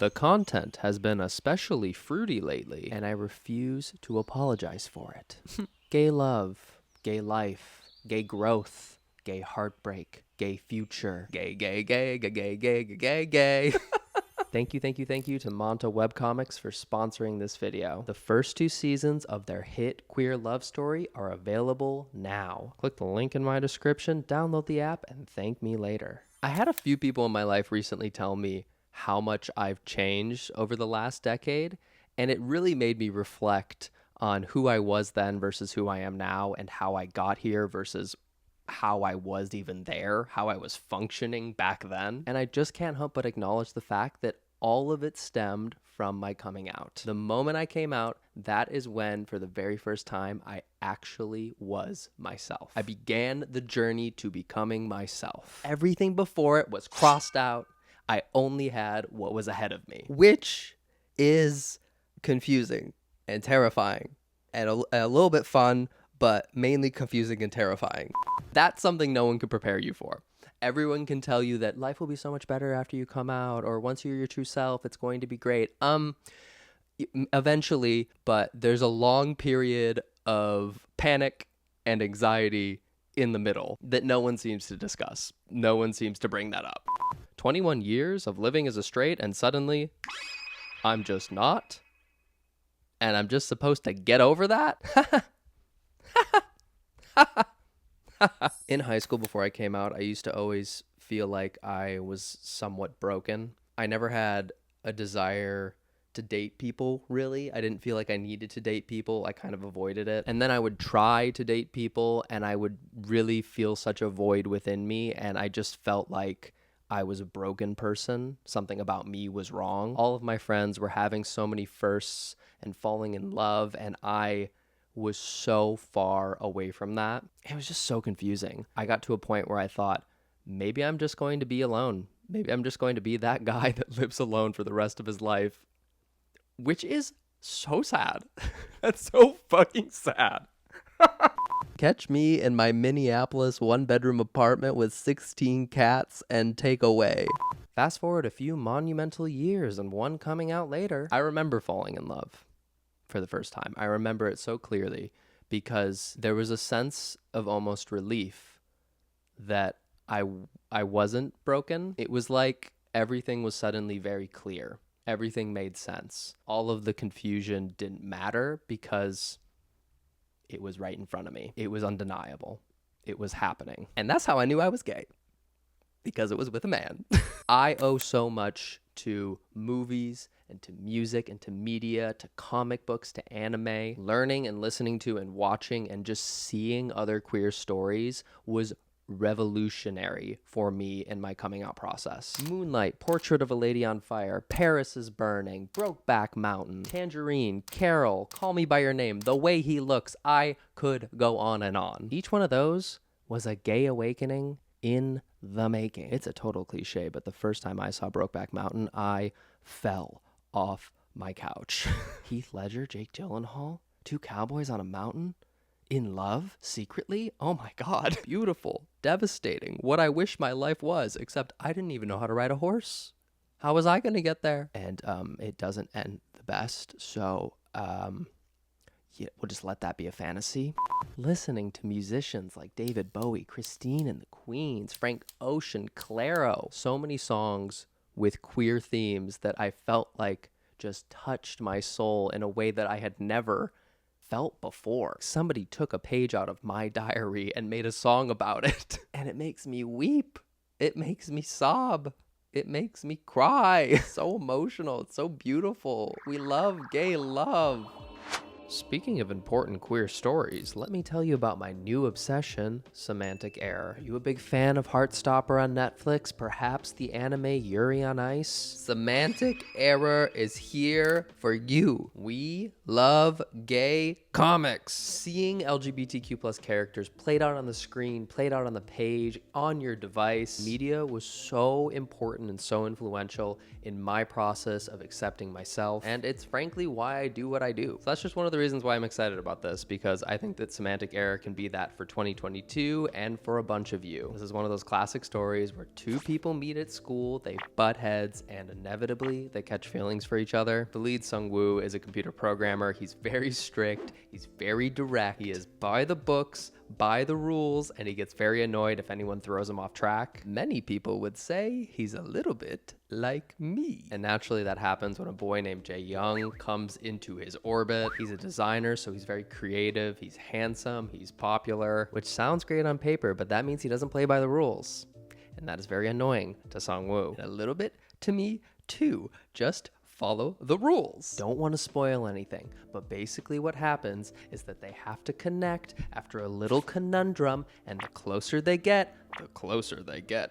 The content has been especially fruity lately, and I refuse to apologize for it. Gay love, gay life, gay growth, gay heartbreak, gay future, gay, gay, gay, gay, gay, gay, gay, gay, gay. Thank you to Monta Webcomics for sponsoring this video. The first 2 seasons of their hit queer love story are available now. Click the link in my description, download the app, and thank me later. I had a few people in my life recently tell me how much I've changed over the last decade, and it really made me reflect on who I was then versus who I am now, and how I got here versus how I was even there, how I was functioning back then. And I just can't help but acknowledge the fact that all of it stemmed from my coming out. The moment I came out, that is when, for the very first time, I actually was myself. I began the journey to becoming myself. Everything before it was crossed out. I only had what was ahead of me, which is confusing and terrifying and a little bit fun, but mainly confusing and terrifying. That's something no one could prepare you for. Everyone can tell you that life will be so much better after you come out, or once you're your true self, it's going to be great. Eventually, but there's a long period of panic and anxiety in the middle that no one seems to discuss. No one seems to bring that up. 21 years of living as a straight, and suddenly I'm just not, and I'm just supposed to get over that? In high school, before I came out, I used to always feel like I was somewhat broken. I never had a desire to date people, really. I didn't feel like I needed to date people. I kind of avoided it. And then I would try to date people, and I would really feel such a void within me, and I just felt like I was a broken person. Something about me was wrong. All of my friends were having so many firsts and falling in love, and I was so far away from that. It was just so confusing. I got to a point where I thought, maybe I'm just going to be alone. Maybe I'm just going to be that guy that lives alone for the rest of his life, which is so sad. That's so fucking sad. Catch me in my Minneapolis 1-bedroom apartment with 16 cats and take away. Fast forward a few monumental years and one coming out later, I remember falling in love for the first time. I remember it so clearly because there was a sense of almost relief that I wasn't broken. It was like everything was suddenly very clear. Everything made sense. All of the confusion didn't matter because it was right in front of me. It was undeniable. It was happening. And that's how I knew I was gay, because it was with a man. I owe so much to movies and to music and to media, to comic books, to anime. Learning and listening to and watching and just seeing other queer stories was revolutionary for me in my coming out process. Moonlight, Portrait of a Lady on Fire, Paris is Burning, Brokeback Mountain, Tangerine, Carol, Call Me by Your Name, The Way He Looks. I could go on and on. Each one of those was a gay awakening in the making. It's a total cliche, but the first time I saw Brokeback Mountain, I fell off my couch. Heath Ledger, Jake Gyllenhaal, 2 cowboys on a mountain, in love, secretly. Oh my God. Beautiful, devastating, what I wish my life was, except I didn't even know how to ride a horse. How was I gonna get there? And it doesn't end the best, so yeah, we'll just let that be a fantasy. Listening to musicians like David Bowie, Christine and the Queens, Frank Ocean, Clairo. So many songs with queer themes that I felt like just touched my soul in a way that I had never felt before. Somebody took a page out of my diary and made a song about it. And it makes me weep. It makes me sob. It makes me cry. It's so emotional. It's so beautiful. We love gay love. Speaking of important queer stories, let me tell you about my new obsession, Semantic Error. Are you a big fan of Heartstopper on Netflix? Perhaps the anime Yuri on Ice? Semantic Error is here for you. We love gay comics. Seeing LGBTQ plus characters played out on the screen, played out on the page, on your device, media was so important and so influential in my process of accepting myself. And it's frankly why I do what I do. So that's just one of the reasons why I'm excited about this, because I think that Semantic Error can be that for 2022 and for a bunch of you. This is one of those classic stories where two people meet at school, they butt heads, and inevitably they catch feelings for each other. The lead, Sung-woo, is a computer programmer. He's very strict, he's very direct, he is by the books, by the rules, and he gets very annoyed if anyone throws him off track. Many people would say he's a little bit like me. And naturally that happens when a boy named Jae-young comes into his orbit. He's a designer, so he's very creative, he's handsome, he's popular, which sounds great on paper, but that means he doesn't play by the rules. And that is very annoying to Sung-woo. And a little bit to me too. Just follow the rules. Don't want to spoil anything, but basically what happens is that they have to connect after a little conundrum, and the closer they get,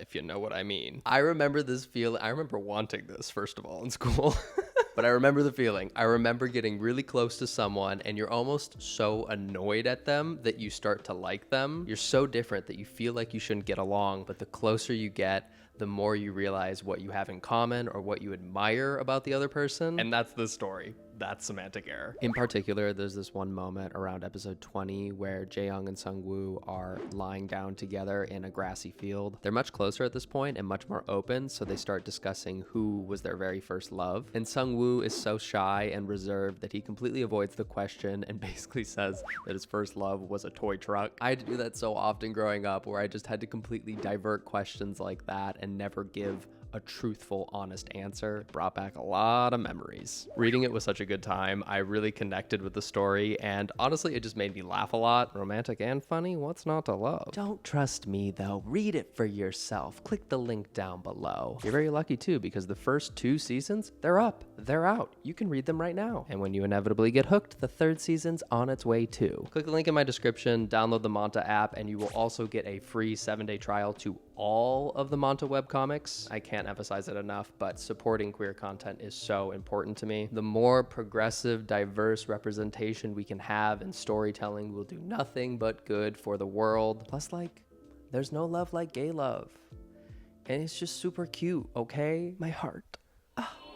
if you know what I mean. I remember this feeling. I remember wanting this, first of all, in school. But I remember the feeling. I remember getting really close to someone and you're almost so annoyed at them that you start to like them. You're so different that you feel like you shouldn't get along, but the closer you get, the more you realize what you have in common or what you admire about the other person. And that's the story. That's Semantic Error. In particular, there's this one moment around episode 20 where Jae-young and Sung-woo are lying down together in a grassy field. They're much closer at this point and much more open, so they start discussing who was their very first love. And Sung-woo is so shy and reserved that he completely avoids the question and basically says that his first love was a toy truck. I had to do that so often growing up, where I just had to completely divert questions like that and never give a truthful, honest answer. It brought back a lot of memories. Reading it was such a good time. I really connected with the story, and honestly, it just made me laugh a lot. Romantic and funny, what's not to love? Don't trust me though, read it for yourself. Click the link down below. You're very lucky too, because the first 2 seasons, they're up, they're out. You can read them right now. And when you inevitably get hooked, the 3rd season's on its way too. Click the link in my description, download the Manta app, and you will also get a free 7-day trial to all of the Manta webcomics. I can't emphasize it enough, but supporting queer content is so important to me. The more progressive, diverse representation we can have in storytelling will do nothing but good for the world. Plus, like, there's no love like gay love. And it's just super cute, okay? My heart.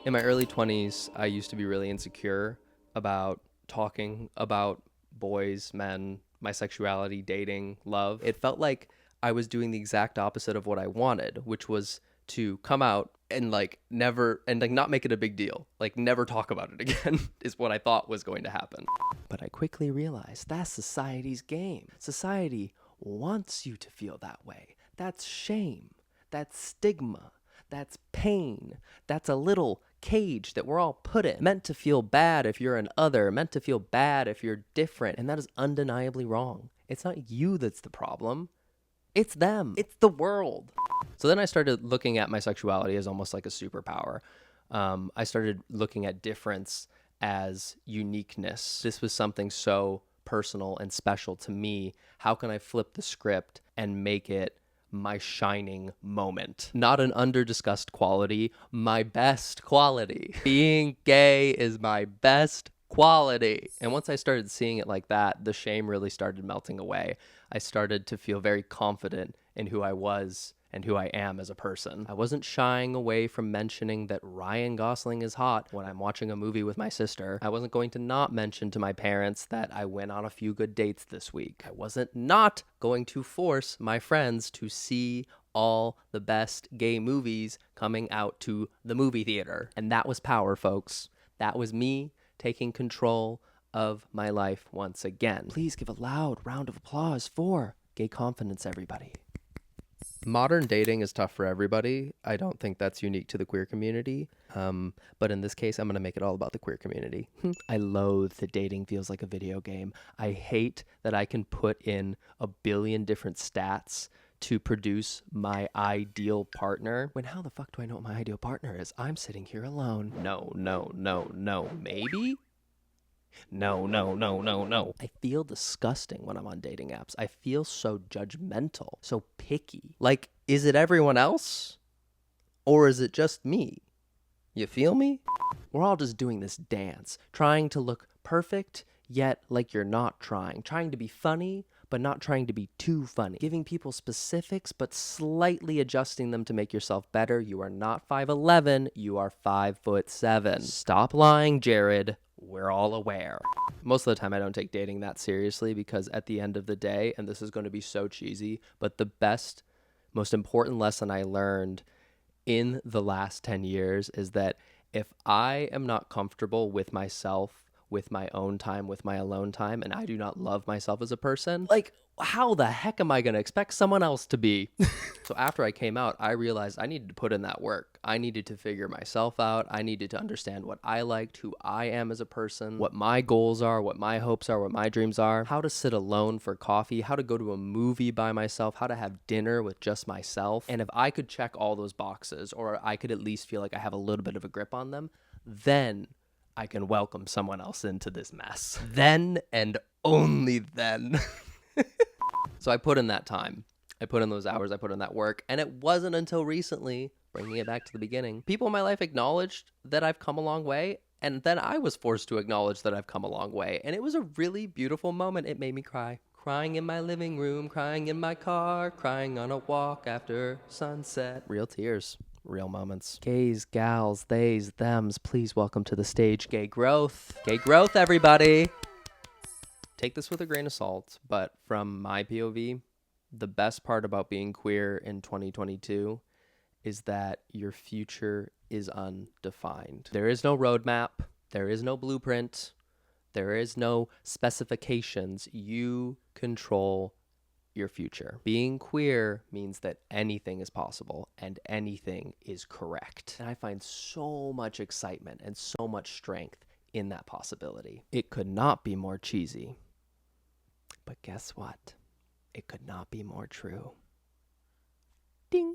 In my early 20s, I used to be really insecure about talking about boys, men, my sexuality, dating, love. It felt like I was doing the exact opposite of what I wanted, which was to come out and not make it a big deal. Like, never talk about it again is what I thought was going to happen. But I quickly realized that's society's game. Society wants you to feel that way. That's shame. That's stigma. That's pain. That's a little cage that we're all put in. Meant to feel bad if you're an other. Meant to feel bad if you're different. And that is undeniably wrong. It's not you that's the problem. It's them. It's the world. So then I started looking at my sexuality as almost like a superpower. I started looking at difference as uniqueness. This was something so personal and special to me. How can I flip the script and make it my shining moment? Not an under-discussed quality, my best quality. Being gay is my best quality. And once I started seeing it like that, the shame really started melting away. I started to feel very confident in who I was and who I am as a person. I wasn't shying away from mentioning that Ryan Gosling is hot when I'm watching a movie with my sister. I wasn't going to not mention to my parents that I went on a few good dates this week. I wasn't not going to force my friends to see all the best gay movies coming out to the movie theater. And that was power, folks. That was me taking control of my life once again. Please give a loud round of applause for gay confidence, everybody. Modern dating is tough for everybody. I don't think that's unique to the queer community. But in this case, I'm going to make it all about the queer community. I loathe that dating feels like a video game. I hate that I can put in a billion different stats to produce my ideal partner, when how the fuck do I know what my ideal partner is? I'm sitting here alone. No. Maybe? No. I feel disgusting when I'm on dating apps. I feel so judgmental, so picky. Like, is it everyone else? Or is it just me? You feel me? We're all just doing this dance, trying to look perfect, yet like you're not trying to be funny, but not trying to be too funny. Giving people specifics, but slightly adjusting them to make yourself better. You are not 5'11", you are 5'7". Stop lying, Jared. We're all aware. Most of the time I don't take dating that seriously because at the end of the day, and this is going to be so cheesy, but the best, most important lesson I learned in the last 10 years is that if I am not comfortable with myself, with my own time, with my alone time, and I do not love myself as a person, like, how the heck am I going to expect someone else to be? So after I came out, I realized I needed to put in that work. I needed to figure myself out. I needed to understand what I liked, who I am as a person, what my goals are, what my hopes are, what my dreams are, how to sit alone for coffee, how to go to a movie by myself, how to have dinner with just myself. And if I could check all those boxes, or I could at least feel like I have a little bit of a grip on them, then I can welcome someone else into this mess. Then and only then. So I put in that time. I put in those hours. I put in that work. And it wasn't until recently, bringing it back to the beginning, people in my life acknowledged that I've come a long way. And then I was forced to acknowledge that I've come a long way. And it was a really beautiful moment. It made me cry. Crying in my living room, crying in my car, crying on a walk after sunset. Real tears. Real moments. Gays, gals, theys, thems, please welcome to the stage gay growth. Gay growth, everybody. Take this with a grain of salt, but from my POV, the best part about being queer in 2022 is that your future is undefined. There is no roadmap. There is no blueprint. There is no specifications. You control your future. Being queer means that anything is possible and anything is correct. And I find so much excitement and so much strength in that possibility. It could not be more cheesy. But guess what? It could not be more true. Ding!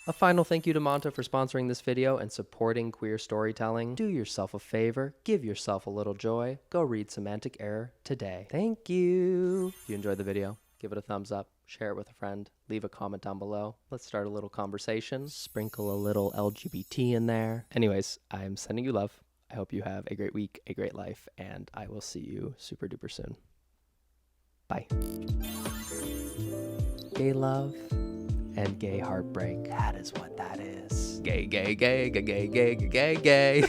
A final thank you to Manta for sponsoring this video and supporting queer storytelling. Do yourself a favor, give yourself a little joy. Go read Semantic Error today. Thank you. If you enjoyed the video, give it a thumbs up, share it with a friend, leave a comment down below. Let's start a little conversation, sprinkle a little LGBT in there. Anyways, I'm sending you love. I hope you have a great week, a great life, and I will see you super duper soon. Bye. Gay love and gay heartbreak. That is what that is. Gay, gay, gay, gay, gay, gay, gay, gay.